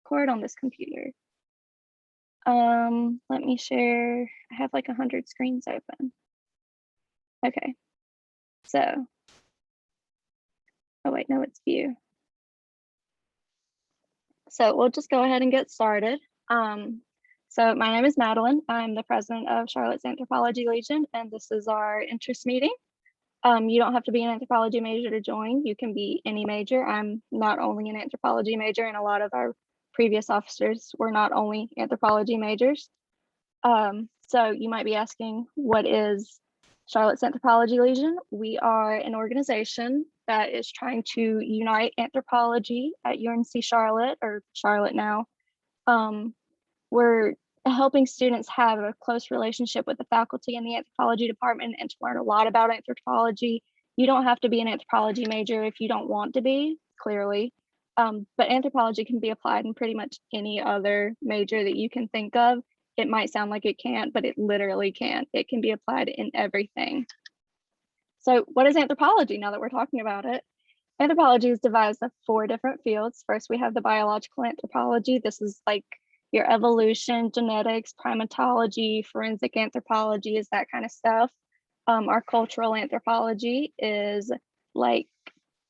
record on this computer. Let me share. I have like 100 screens open. Okay, so, oh wait, no, it's view. So we'll just go ahead and get started. So my name is Madeline. I'm the president of Charlotte's Anthropology Legion, and this is our interest meeting. You don't have to be an anthropology major to join. You can be any major. I'm not only an anthropology major, and a lot of our previous officers were not only anthropology majors. So you might be asking, what is Charlotte's Anthropology Legion? We are an organization that is trying to unite anthropology at UNC Charlotte, or Charlotte now. We're helping students have a close relationship with the faculty in the anthropology department and to learn a lot about anthropology. You don't have to be an anthropology major if you don't want to be, clearly. But anthropology can be applied in pretty much any other major that you can think of. It might sound like it can't, but it literally can. It can be applied in everything. So what is anthropology, now that we're talking about it? Anthropology is devised of 4 different fields. First, we have the biological anthropology. This is like your evolution, genetics, primatology, forensic anthropology, is that kind of stuff. Our cultural anthropology is like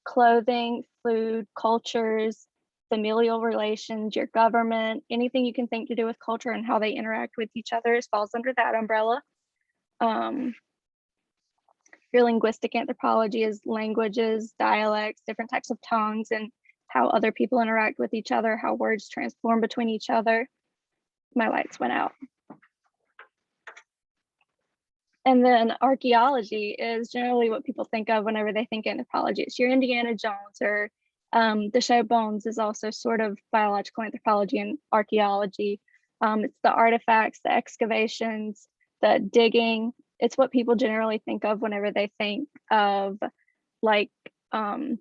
clothing, food, cultures, familial relations, your government, anything you can think to do with culture and how they interact with each other falls under that umbrella. Your linguistic anthropology is languages, dialects, different types of tongues, and how other people interact with each other, how words transform between each other. My lights went out. And then archaeology is generally what people think of whenever they think anthropology. It's your Indiana Jones, or the show Bones is also sort of biological anthropology and archaeology. It's the artifacts, the excavations, the digging. It's what people generally think of whenever they think of like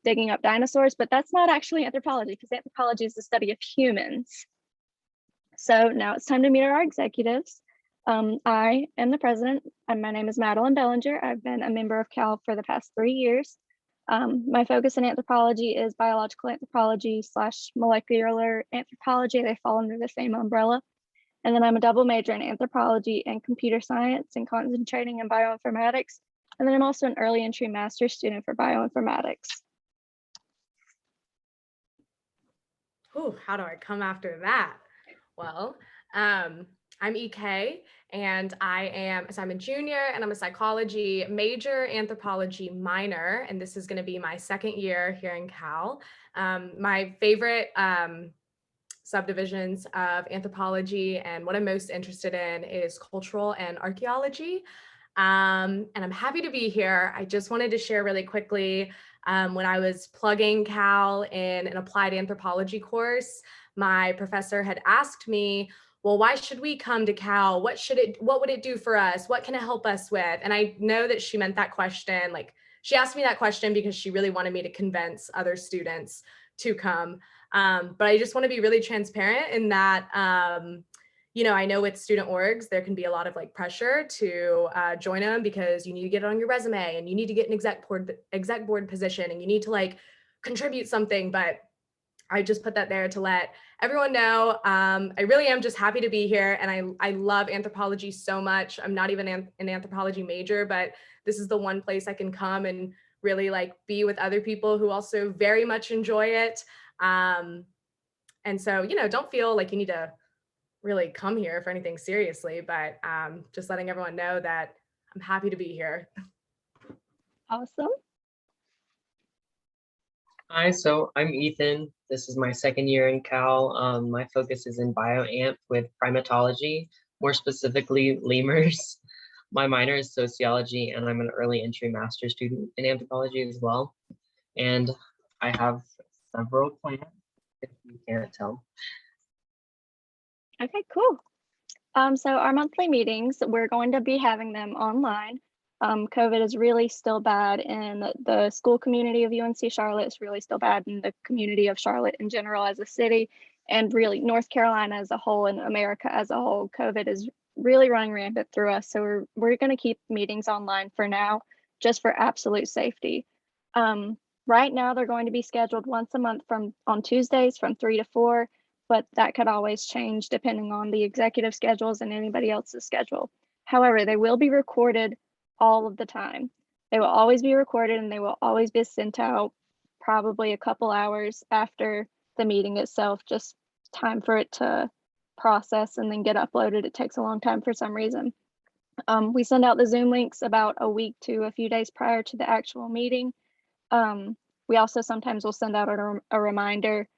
digging up dinosaurs, but that's not actually anthropology, because anthropology is the study of humans. So now it's time to meet our executives. I am the president, and my name is Madeline Bellinger. I've been a member of CAL for the past 3 years. My focus in anthropology is biological anthropology / molecular anthropology. They fall under the same umbrella. And then I'm a double major in anthropology and computer science, and concentrating in bioinformatics. And then I'm also an early entry master's student for bioinformatics. Ooh, how do I come after that? Well, I'm EK, and I'm a junior, and I'm a psychology major, anthropology minor, and this is going to be my 2nd year here in Cal. My favorite subdivisions of anthropology and what I'm most interested in is cultural and archaeology. And I'm happy to be here. I just wanted to share really quickly, when I was plugging Cal in an applied anthropology course, my professor had asked me, well, why should we come to Cal? What would it do for us? What can it help us with? And I know that she meant that question, like she asked me that question because she really wanted me to convince other students to come. But I just want to be really transparent in that, I know with student orgs, there can be a lot of like pressure to join them, because you need to get it on your resume and you need to get an exec board position and you need to like contribute something. But I just put that there to let everyone know. I really am just happy to be here, and I love anthropology so much. I'm not even an anthropology major, but this is the one place I can come and really like be with other people who also very much enjoy it. And so, don't feel like you need to really come here for anything seriously, but just letting everyone know that I'm happy to be here. Awesome. Hi, so I'm Ethan. This is my 2nd year in Cal. My focus is in bioanth with primatology, more specifically lemurs. My minor is sociology, and I'm an early entry master's student in anthropology as well. And I have several plans, if you can't tell. Okay, cool. So our monthly meetings, we're going to be having them online. COVID is really still bad in the school community of UNC Charlotte. It's really still bad in the community of Charlotte in general as a city, and really North Carolina as a whole and America as a whole. COVID is really running rampant through us. So we're going to keep meetings online for now, just for absolute safety. Right now, they're going to be scheduled once a month on Tuesdays from 3 to 4. but that could always change depending on the executive schedules and anybody else's schedule. However, they will be recorded all of the time. They will always be recorded and they will always be sent out probably a couple hours after the meeting itself, just time for it to process and then get uploaded. It takes a long time for some reason. We send out the Zoom links about a week to a few days prior to the actual meeting. We also sometimes will send out a reminder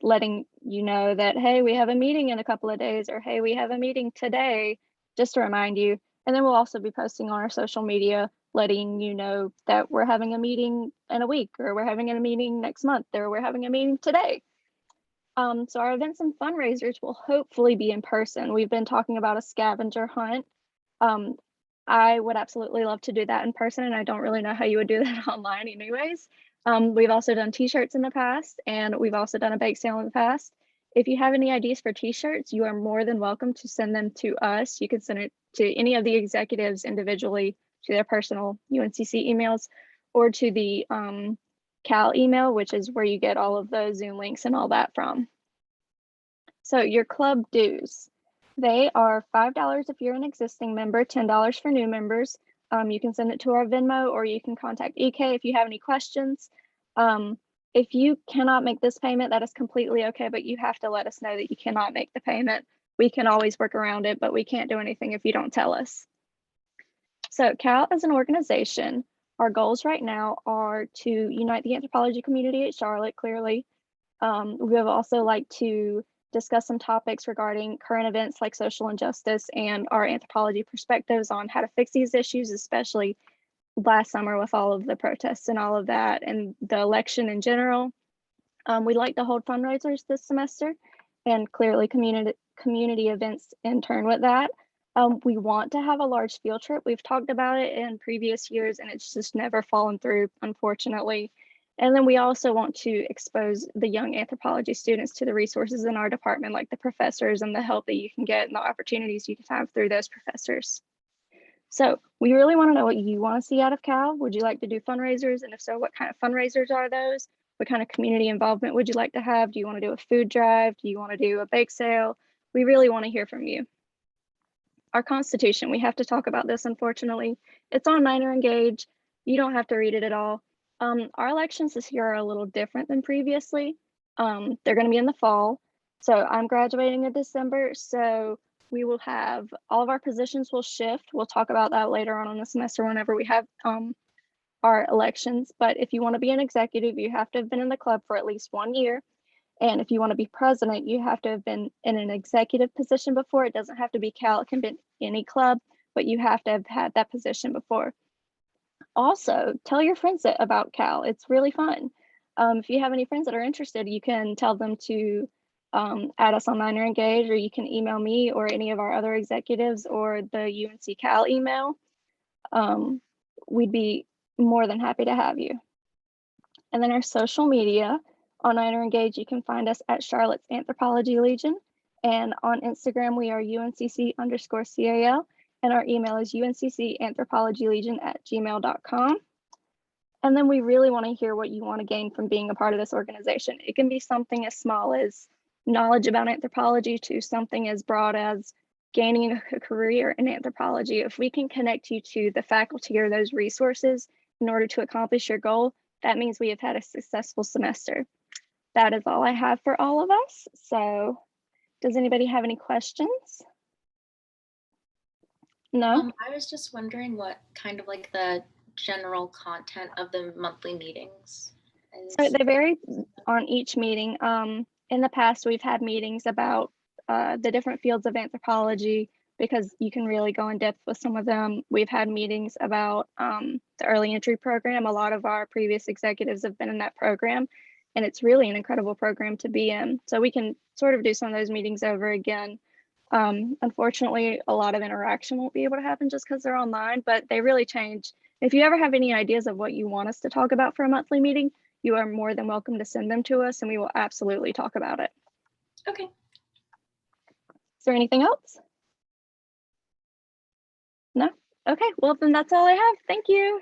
letting you know that, hey, we have a meeting in a couple of days, or hey, we have a meeting today, just to remind you. And then we'll also be posting on our social media, letting you know that we're having a meeting in a week, or we're having a meeting next month, or we're having a meeting today. So our events and fundraisers will hopefully be in person. We've been talking about a scavenger hunt. I would absolutely love to do that in person, and I don't really know how you would do that online anyways. We've also done t-shirts in the past, and we've also done a bake sale in the past. If you have any ideas for t-shirts, you are more than welcome to send them to us. You can send it to any of the executives individually to their personal UNCC emails, or to the Cal email, which is where you get all of the Zoom links and all that from. So your club dues. They are $5 if you're an existing member, $10 for new members. You can send it to our Venmo, or you can contact EK if you have any questions. If you cannot make this payment, that is completely okay, but you have to let us know that you cannot make the payment. We can always work around it, but we can't do anything if you don't tell us. So Cal as an organization, our goals right now are to unite the anthropology community at Charlotte, clearly. We would also like to discuss some topics regarding current events like social injustice and our anthropology perspectives on how to fix these issues, especially last summer with all of the protests and all of that, and the election in general. We'd like to hold fundraisers this semester, and clearly community events in turn with that. We want to have a large field trip. We've talked about it in previous years, and it's just never fallen through, unfortunately. And then we also want to expose the young anthropology students to the resources in our department, like the professors and the help that you can get and the opportunities you can have through those professors. So we really want to know what you want to see out of Cal. Would you like to do fundraisers? And if so, what kind of fundraisers are those? What kind of community involvement would you like to have? Do you want to do a food drive? Do you want to do a bake sale? We really want to hear from you. Our Constitution, we have to talk about this, unfortunately. It's on Miner Engage. You don't have to read it at all. Our elections this year are a little different than previously. They're going to be in the fall. So I'm graduating in December. So we will have all of our positions will shift. We'll talk about that later on in the semester whenever we have our elections. But if you want to be an executive, you have to have been in the club for at least 1 year. And if you want to be president, you have to have been in an executive position before. It doesn't have to be Cal, it can be any club, but you have to have had that position before. Also, tell your friends about Cal. It's really fun. If you have any friends that are interested, you can tell them to add us on Miner Engage, or you can email me or any of our other executives or the UNC Cal email. We'd be more than happy to have you. And then our social media. On Miner Engage, you can find us at Charlotte's Anthropology Legion. And on Instagram, we are UNCC_CAL. And our email is unccanthropologylegion@gmail.com. And then we really want to hear what you want to gain from being a part of this organization. It can be something as small as knowledge about anthropology to something as broad as gaining a career in anthropology. If we can connect you to the faculty or those resources in order to accomplish your goal, that means we have had a successful semester. That is all I have for all of us. So does anybody have any questions? No? I was just wondering what kind of like the general content of the monthly meetings is. So they vary on each meeting. In the past, we've had meetings about the different fields of anthropology, because you can really go in depth with some of them. We've had meetings about the early entry program. A lot of our previous executives have been in that program, and it's really an incredible program to be in. So we can sort of do some of those meetings over again. Unfortunately, a lot of interaction won't be able to happen just because they're online, but they really change. If you ever have any ideas of what you want us to talk about for a monthly meeting, you are more than welcome to send them to us, and we will absolutely talk about it. Okay. Is there anything else? No? Okay, well then that's all I have. Thank you.